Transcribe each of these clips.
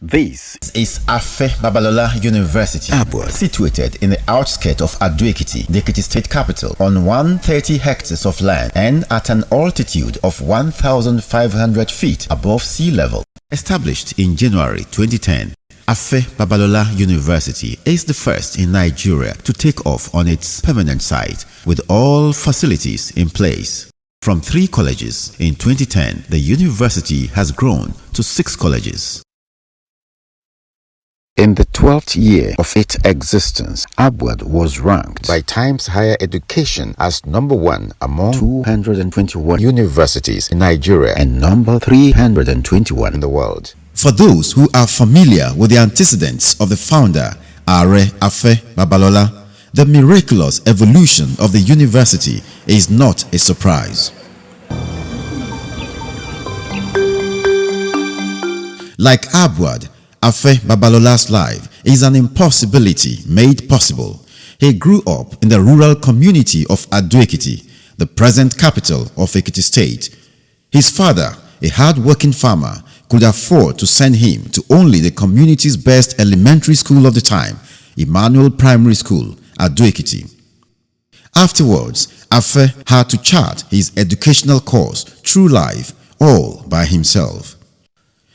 This is Babalola University, ABUAD, situated in the outskirts of Ado-Ekiti, the Ekiti state capital, on 130 hectares of land and at an altitude of 1,500 feet above sea level. Established in January 2010, Babalola University is the first in Nigeria to take off on its permanent site with all facilities in place. From 3 colleges in 2010, the university has grown to 6 colleges. In the 12th year of its existence, ABUAD was ranked by Times Higher Education as number 1 among 221 universities in Nigeria and number 321 in the world. For those who are familiar with the antecedents of the founder, Are Babalola, the miraculous evolution of the university is not a surprise. Like ABUAD, Babalola's life is an impossibility made possible. He grew up in the rural community of Ado-Ekiti, the present capital of Ekiti State. His father, a hard-working farmer, could afford to send him to only the community's best elementary school of the time, Emmanuel Primary School, Ado-Ekiti. Afterwards, Afe had to chart his educational course through life all by himself.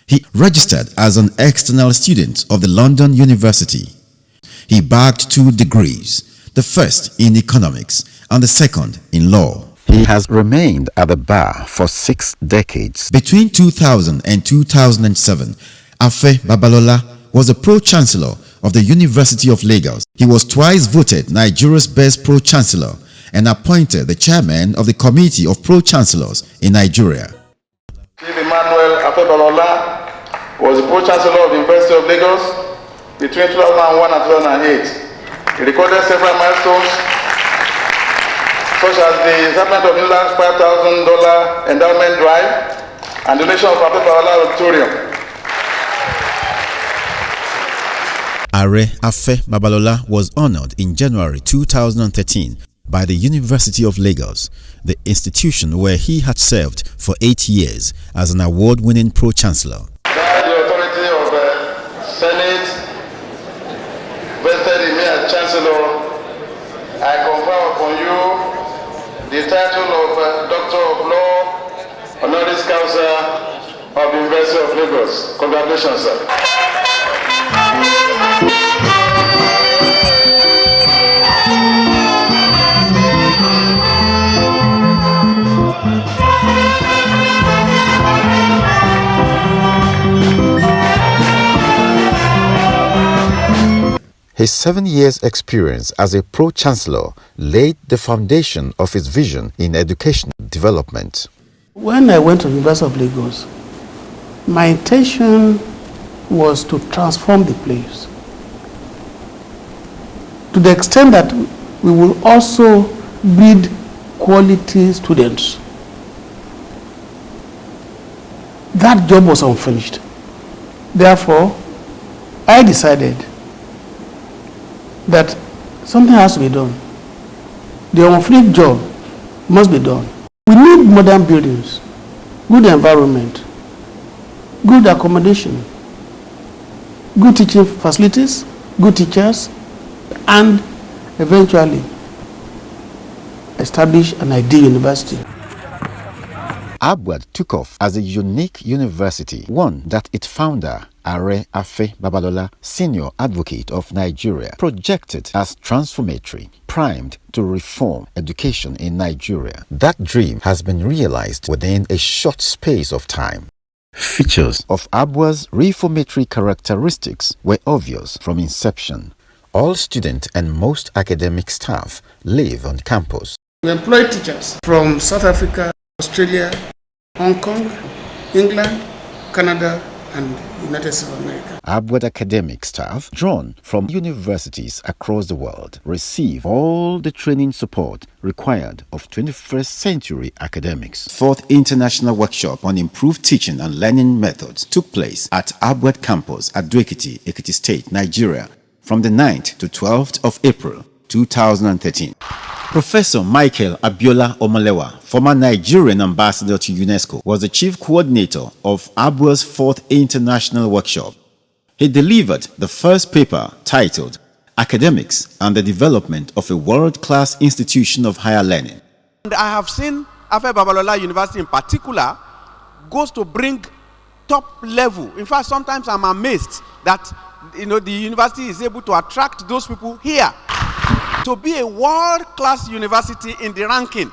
He registered as an external student of the London University. He bagged 2 degrees, the first in economics and the second in law. He has remained at the bar for 6 decades. Between 2000 and 2007, Afe Babalola was a Pro-Chancellor of the University of Lagos. He was twice voted Nigeria's best Pro-Chancellor and appointed the chairman of the Committee of Pro-Chancellors in Nigeria. Chief Emmanuel Babalola was the Pro-Chancellor of the University of Lagos between 2001 and 2008. He recorded several milestones, such as the establishment of Inland's $5,000 endowment drive and donation of Babalola Auditorium. Are Babalola was honored in January 2013 by the University of Lagos, the institution where he had served for 8 years as an award-winning Pro-Chancellor. By the authority of the Senate vested in me as Chancellor, I confer upon you the title of Doctor of Law, Honoris Causa of the University of Lagos. Congratulations, sir. His 7 years' experience as a Pro-Chancellor laid the foundation of his vision in education development. When I went to the University of Lagos, my intention was to transform the place to the extent that we will also breed quality students. That job was unfinished. Therefore, I decided that something has to be done. The unfinished job must be done. We need modern buildings, good environment, good accommodation, good teaching facilities, good teachers, and eventually establish an ideal university. ABUAD took off as a unique university, one that its founder, Are Babalola, senior advocate of Nigeria, projected as transformatory, primed to reform education in Nigeria. That dream has been realized within a short space of time. Features of ABUAD's reformatory characteristics were obvious from inception. All student and most academic staff live on campus. We employ teachers from South Africa, Australia, Hong Kong, England, Canada, and United States of America. ABUAD academic staff, drawn from universities across the world, receive all the training support required of 21st century academics. 4th International Workshop on Improved Teaching and Learning Methods took place at ABUAD campus at Ado-Ekiti, Ekiti State, Nigeria, from the 9th to 12th of April 2013. Professor Michael Abiola Omalewa, former Nigerian ambassador to UNESCO, was the chief coordinator of ABUAD's 4th International Workshop. He delivered the first paper titled Academics and the Development of a World-Class Institution of Higher Learning. And I have seen ABUAD Babalola University in particular goes to bring top level. In fact, sometimes I'm amazed that the university is able to attract those people here. To be a world-class university in the ranking,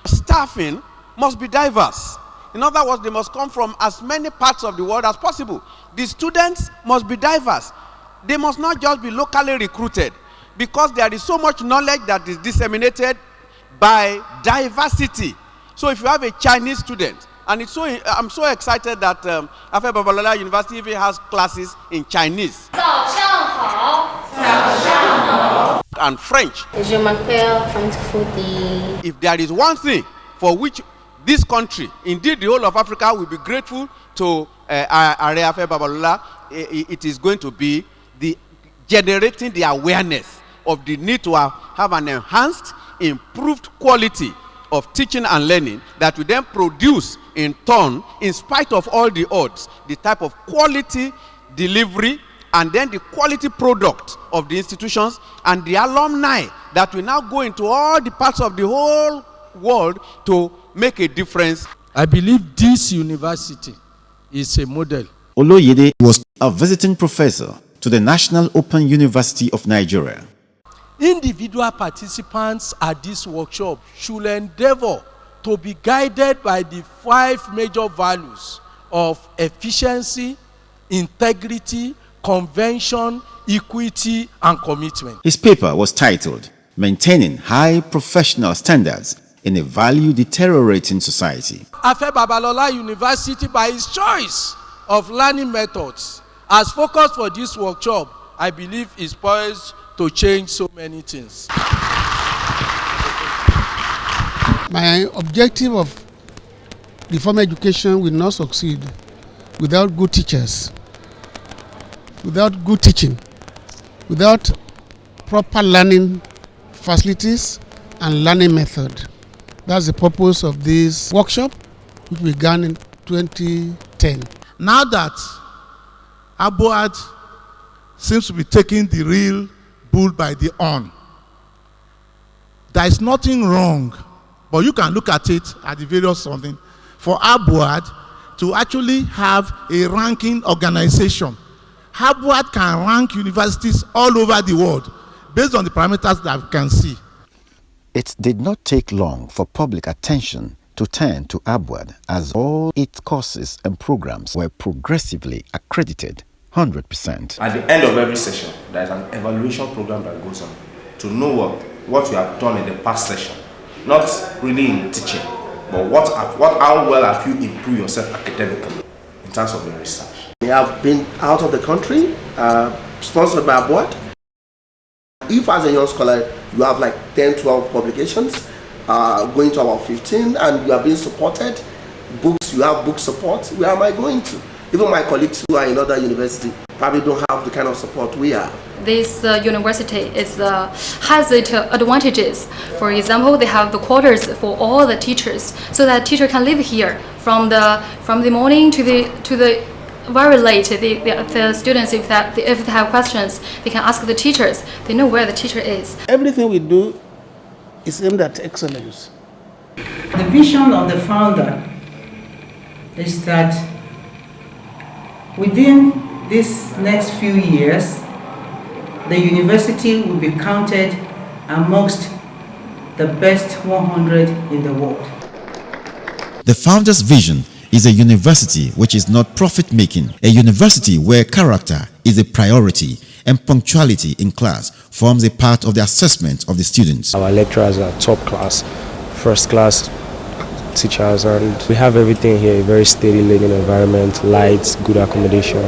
staffing must be diverse. In other words, they must come from as many parts of the world as possible. The students must be diverse. They must not just be locally recruited, because there is so much knowledge that is disseminated by diversity. So if you have a Chinese student, and I'm so excited that ABUAD Babalola University even has classes in Chinese and French. If there is one thing for which this country, indeed the whole of Africa, will be grateful to ABUAD Babalola, it is going to be the generating the awareness of the need to have an enhanced, improved quality of teaching and learning that will then produce in turn, in spite of all the odds, the type of quality delivery and then the quality product of the institutions and the alumni that will now go into all the parts of the whole world to make a difference. I believe this university is a model. Oloyede was a visiting professor to the National Open University of Nigeria. Individual participants at this workshop should endeavor to be guided by the 5 major values of efficiency, integrity, convention, equity, and commitment. His paper was titled Maintaining High Professional Standards in a Value-Deteriorating Society. ABUAD Babalola University, by its choice of learning methods, as focused for this workshop, I believe is poised to change so many things. My objective of the formal education will not succeed without good teachers, without good teaching, without proper learning facilities and learning method. That's the purpose of this workshop, which began in 2010. Now that ABUAD seems to be taking the real bull by the horn, there is nothing wrong, but you can look at it at the various something, for ABUAD to actually have a ranking organization. ABUAD can rank universities all over the world based on the parameters that we can see. It did not take long for public attention to turn to ABUAD, as all its courses and programs were progressively accredited 100%. At the end of every session, there is an evaluation program that goes on to know what you have done in the past session. Not really in teaching, but how well have you improved yourself academically in terms of your research. We have been out of the country, sponsored by ABUAD. If as a young scholar you have like 10, 12 publications, going to about 15, and you are being supported, books, you have book support, where am I going to? Even my colleagues who are in other universities probably don't have the kind of support we have. This university has its advantages. For example, they have the quarters for all the teachers, so that teacher can live here from the morning to the very late. The students, if they have questions, they can ask the teachers. They know where the teacher is. Everything we do is aimed at excellence. The vision of the founder is that within these next few years, the university will be counted amongst the best 100 in the world. The founder's vision is a university which is not profit-making, a university where character is a priority and punctuality in class forms a part of the assessment of the students. Our lecturers are top class, first class teachers, and we have everything here, a very steady learning environment, lights, good accommodation,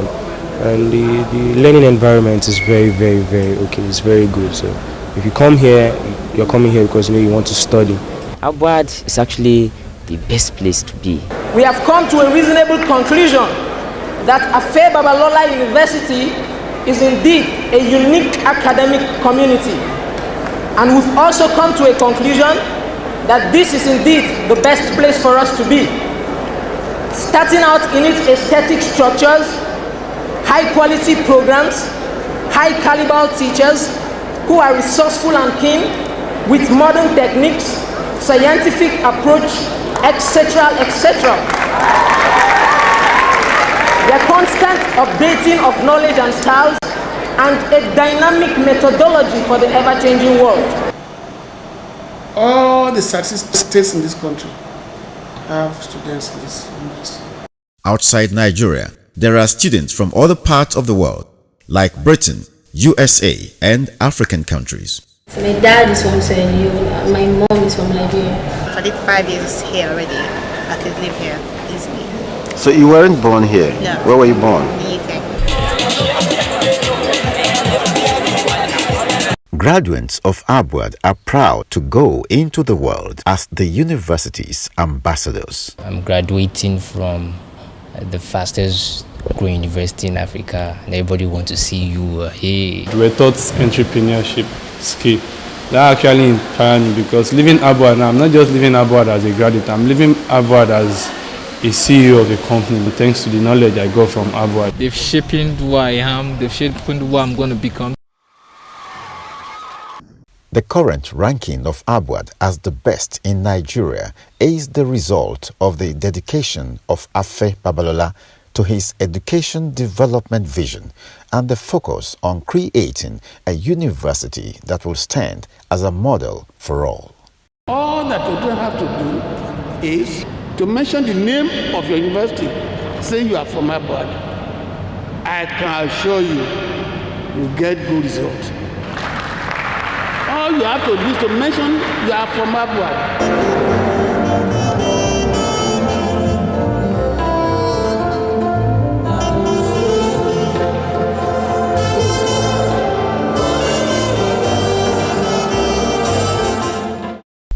and the learning environment is very, very, very okay. It's very good. So if you come here, you're coming here because you want to study. ABUAD is actually the best place to be. We have come to a reasonable conclusion that ABUAD Babalola University is indeed a unique academic community, and we've also come to a conclusion that this is indeed the best place for us to be. Starting out in its aesthetic structures, high-quality programs, high-caliber teachers who are resourceful and keen with modern techniques, scientific approach, etc., etc. The constant updating of knowledge and styles and a dynamic methodology for the ever-changing world. All the success states in this country have students in this university. Outside Nigeria, there are students from other parts of the world, like Britain, USA, and African countries. So my dad is from Sierra Leone, my mom is from Liberia. If I did 5 years here already, I could live here easily. So you weren't born here? No. Where were you born? In the UK. Graduates of ABUAD are proud to go into the world as the university's ambassadors. I'm graduating from the fastest growing university in Africa, and everybody wants to see you. Hey. We were taught entrepreneurship skill. That actually inspired me because living ABUAD now, I'm not just living ABUAD as a graduate, I'm living ABUAD as a CEO of a company, thanks to the knowledge I got from ABUAD. They've shaped who I am, they've shaped who I'm going to become. The current ranking of ABUAD as the best in Nigeria is the result of the dedication of Afe Babalola to his education development vision and the focus on creating a university that will stand as a model for all. All that you don't have to do is to mention the name of your university, say you are from ABUAD. I can assure you, you get good results. All you have to do is to mention you are from ABUAD.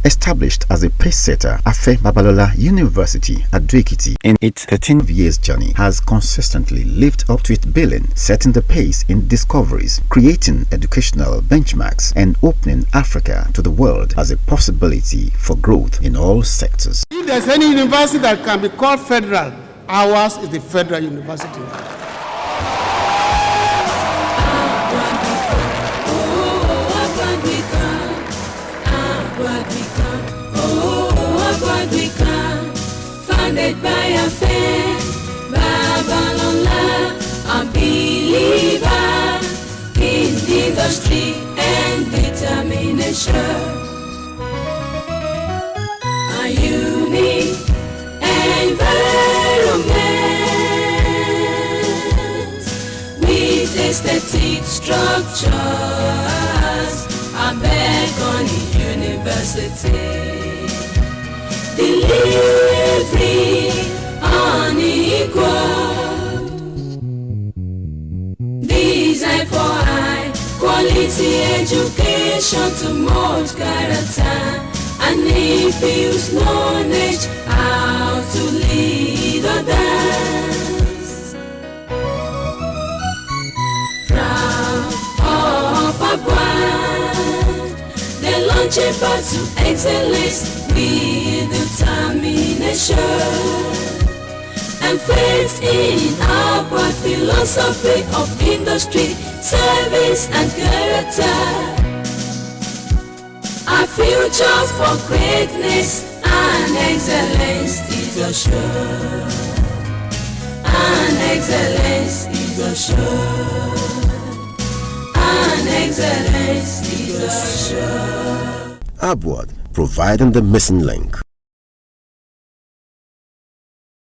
Established as a pace-setter, Afe Babalola University ABUAD in its 13 years journey has consistently lived up to its billing, setting the pace in discoveries, creating educational benchmarks, and opening Africa to the world as a possibility for growth in all sectors. If there's any university that can be called federal, ours is the Federal University. Founded by Afe Babalola, a believer in industry and determination. A unique environment with aesthetic structures, a beckoning university. Delivery unequal, design for high quality education to mold character and infuse knowledge how to lead others. Proud of ABUAD, they launch a path to excellence with determination and faith in our philosophy of industry, service and character. Our future for greatness and excellence is assured. And excellence is assured. And excellence is assured. ABUAD, providing the missing link